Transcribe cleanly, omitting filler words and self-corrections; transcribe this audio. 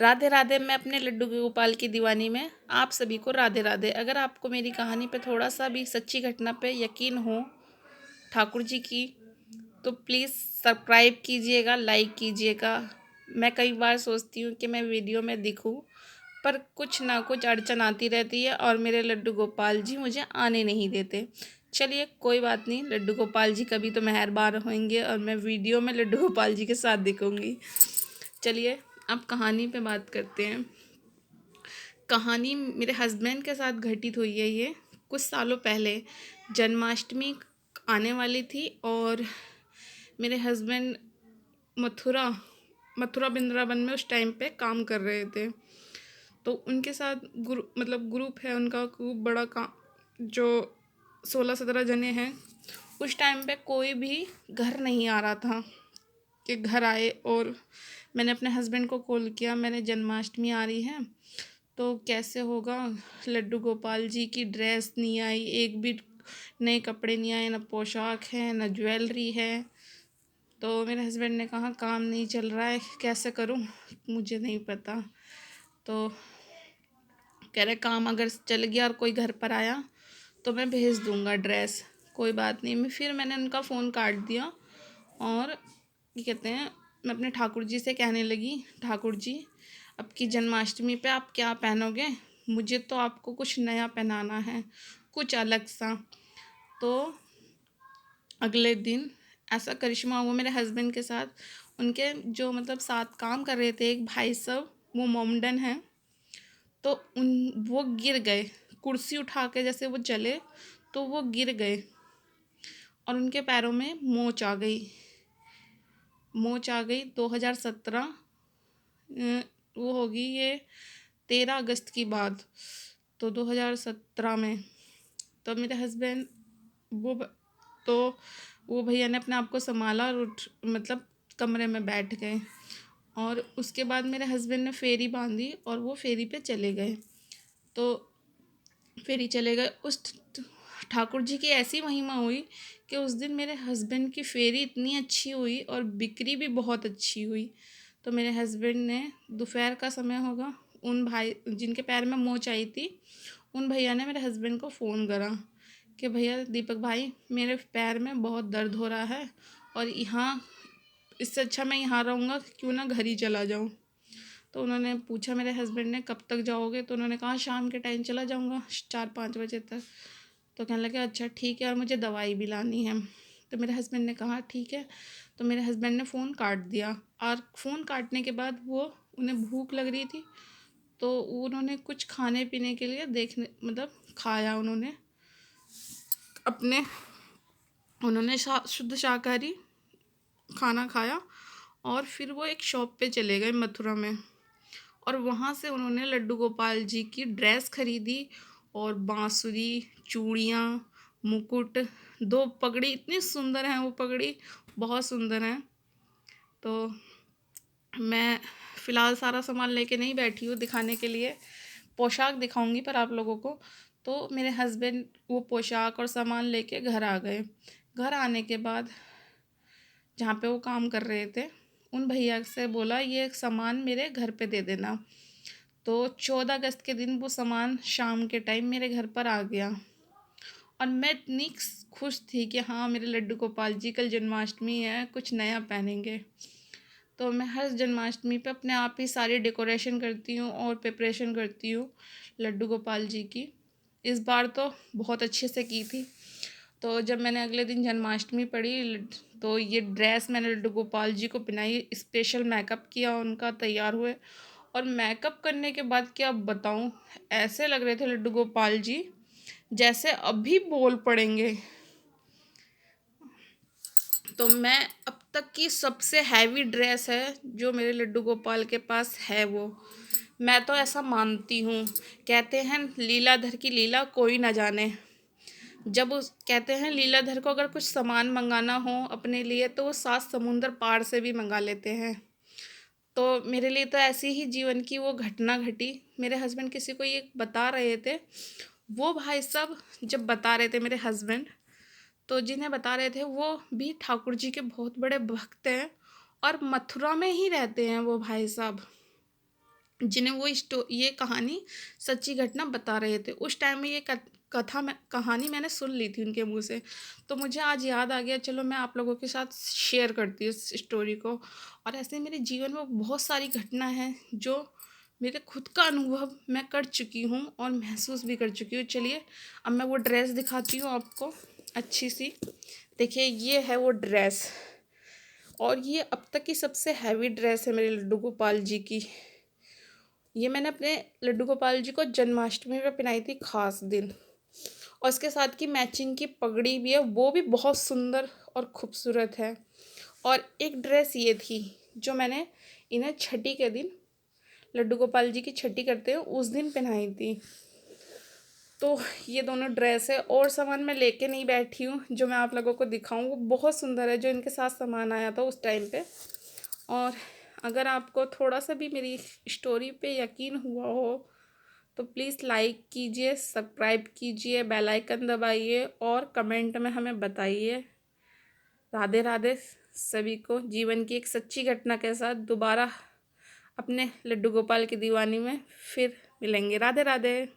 राधे राधे। मैं अपने लड्डू गोपाल की दीवानी में आप सभी को राधे राधे। अगर आपको मेरी कहानी पे थोड़ा सा भी सच्ची घटना पे यकीन हो ठाकुर जी की, तो प्लीज़ सब्सक्राइब कीजिएगा, लाइक कीजिएगा। मैं कई बार सोचती हूँ कि मैं वीडियो में दिखूँ, पर कुछ ना कुछ अड़चन आती रहती है और मेरे लड्डू गोपाल जी मुझे आने नहीं देते। चलिए कोई बात नहीं, लड्डू गोपाल जी कभी तो मेहरबान होंगे और मैं वीडियो में लड्डू गोपाल जी के साथ दिखूँगी। चलिए अब कहानी पे बात करते हैं। कहानी मेरे हस्बैंड के साथ घटित हुई है। ये कुछ सालों पहले जन्माष्टमी आने वाली थी और मेरे हस्बैंड मथुरा मथुरा वृंदावन में उस टाइम पे काम कर रहे थे। तो उनके साथ ग्रुप है उनका, खूब बड़ा काम, जो 16-17 जने हैं। उस टाइम पे कोई भी घर नहीं आ रहा था कि घर आए। और मैंने अपने हस्बैंड को कॉल किया, मैंने जन्माष्टमी आ रही है तो कैसे होगा, लड्डू गोपाल जी की ड्रेस नहीं आई, एक भी नए कपड़े नहीं आए, ना पोशाक है ना ज्वेलरी है। तो मेरे हस्बैंड ने कहा काम नहीं चल रहा है, कैसे करूं, मुझे नहीं पता। तो कह रहे काम अगर चल गया और कोई घर पर आया तो मैं भेज दूंगा ड्रेस, कोई बात नहीं। मैंने उनका फ़ोन काट दिया और ये कहते हैं, मैं अपने ठाकुर जी से कहने लगी, ठाकुर जी अब की जन्माष्टमी पे आप क्या पहनोगे, मुझे तो आपको कुछ नया पहनाना है, कुछ अलग सा। तो अगले दिन ऐसा करिश्मा हुआ मेरे हस्बैंड के साथ। उनके जो साथ काम कर रहे थे एक भाई साहब, वो मोमडन हैं, तो वो गिर गए। कुर्सी उठा के जैसे वो चले तो वो गिर गए और उनके पैरों में मोच आ गई। 2017 वो होगी ये 13 अगस्त की बात। तो 2017 में तो मेरे हस्बैंड वो तो वो भैया ने अपने आप को संभाला और कमरे में बैठ गए। और उसके बाद मेरे हस्बैंड ने फेरी बांधी और वो फेरी पे चले गए। तो फेरी चले गए, उस ठाकुर जी की ऐसी महिमा हुई कि उस दिन मेरे हस्बैंड की फेरी इतनी अच्छी हुई और बिक्री भी बहुत अच्छी हुई। तो मेरे हस्बैंड ने, दोपहर का समय होगा, उन भाई जिनके पैर में मोच आई थी, उन भैया ने मेरे हस्बैंड को फ़ोन करा कि भैया दीपक भाई, मेरे पैर में बहुत दर्द हो रहा है और यहाँ, इससे अच्छा मैं यहाँ रहूँगा, क्यों ना घर ही चला जाऊँ। तो उन्होंने पूछा मेरे हस्बैंड ने कब तक जाओगे, तो उन्होंने कहा शाम के टाइम चला जाऊँगा 4-5 बजे तक। तो कहने लगे अच्छा ठीक है, और मुझे दवाई भी लानी है। तो मेरे हस्बैंड ने कहा ठीक है। तो मेरे हस्बैंड ने फ़ोन काट दिया और फ़ोन काटने के बाद उन्हें भूख लग रही थी, तो उन्होंने कुछ खाने पीने के लिए खाया। अपने उन्होंने शुद्ध शाकाहारी खाना खाया और फिर वो एक शॉप पे चले गए मथुरा में, और वहाँ से उन्होंने लड्डू गोपाल जी की ड्रेस खरीदी और बांसुरी, चूड़ियाँ, मुकुट, 2 पगड़ी, इतनी सुंदर हैं वो पगड़ी, बहुत सुंदर हैं। तो मैं फ़िलहाल सारा सामान लेके नहीं बैठी हूँ दिखाने के लिए, पोशाक दिखाऊंगी पर आप लोगों को। तो मेरे हस्बैंड वो पोशाक और सामान लेके घर आ गए। घर आने के बाद जहाँ पे वो काम कर रहे थे, उन भैया से बोला ये सामान मेरे घर पे दे देना। तो 14 अगस्त के दिन वो सामान शाम के टाइम मेरे घर पर आ गया और मैं इतनी खुश थी कि हाँ मेरे लड्डू गोपाल जी कल जन्माष्टमी है, कुछ नया पहनेंगे। तो मैं हर जन्माष्टमी पे अपने आप ही सारी डेकोरेशन करती हूँ और प्रिपरेशन करती हूँ लड्डू गोपाल जी की। इस बार तो बहुत अच्छे से की थी। तो जब मैंने अगले दिन जन्माष्टमी पढ़ी तो ये ड्रेस मैंने लड्डू गोपाल जी को पहनाई, स्पेशल मेकअप किया उनका, तैयार हुए। और मेकअप करने के बाद क्या बताऊँ, ऐसे लग रहे थे लड्डू गोपाल जी जैसे अभी बोल पड़ेंगे। तो मैं अब तक की सबसे हैवी ड्रेस है जो मेरे लड्डू गोपाल के पास है वो, मैं तो ऐसा मानती हूँ। कहते हैं लीलाधर की लीला कोई ना जाने। जब उस कहते हैं लीलाधर को अगर कुछ सामान मंगाना हो अपने लिए तो वो 7 समुंदर पार से भी मंगा लेते हैं। तो मेरे लिए तो ऐसी ही जीवन की वो घटना घटी। मेरे हस्बैंड किसी को ये बता रहे थे, वो भाई साहब जब बता रहे थे मेरे हस्बैंड, तो जिन्हें बता रहे थे वो भी ठाकुर जी के बहुत बड़े भक्त हैं और मथुरा में ही रहते हैं वो भाई साहब। जिन्हें वो ये कहानी सच्ची घटना बता रहे थे। उस टाइम में ये कहानी मैंने सुन ली थी उनके मुँह से। तो मुझे आज याद आ गया, चलो मैं आप लोगों के साथ शेयर करती हूँ इस स्टोरी को। और ऐसे मेरे जीवन में बहुत सारी घटना है जो मेरे खुद का अनुभव मैं कर चुकी हूँ और महसूस भी कर चुकी हूँ। चलिए अब मैं वो ड्रेस दिखाती हूँ आपको अच्छी सी। देखिए ये है वो ड्रेस, और ये अब तक की सबसे हैवी ड्रेस है मेरे लड्डू गोपाल जी की। ये मैंने अपने लड्डू गोपाल जी को जन्माष्टमी में पहनाई थी खास दिन। और इसके साथ की मैचिंग की पगड़ी भी है, वो भी बहुत सुंदर और खूबसूरत है। और एक ड्रेस ये थी जो मैंने इन्हें छठी के दिन, लड्डू गोपाल जी की छठी करते हैं उस दिन पहनाई थी। तो ये दोनों ड्रेस है, और सामान मैं लेके नहीं बैठी हूँ जो मैं आप लोगों को दिखाऊँ, वो बहुत सुंदर है जो इनके साथ सामान आया था उस टाइम पे। और अगर आपको थोड़ा सा भी मेरी स्टोरी पे यकीन हुआ हो तो प्लीज़ लाइक कीजिए, सब्सक्राइब कीजिए, बेल आइकन दबाइए और कमेंट में हमें बताइए। राधे राधे सभी को। जीवन की एक सच्ची घटना के साथ दोबारा अपने लड्डू गोपाल की दीवानी में फिर मिलेंगे। राधे राधे।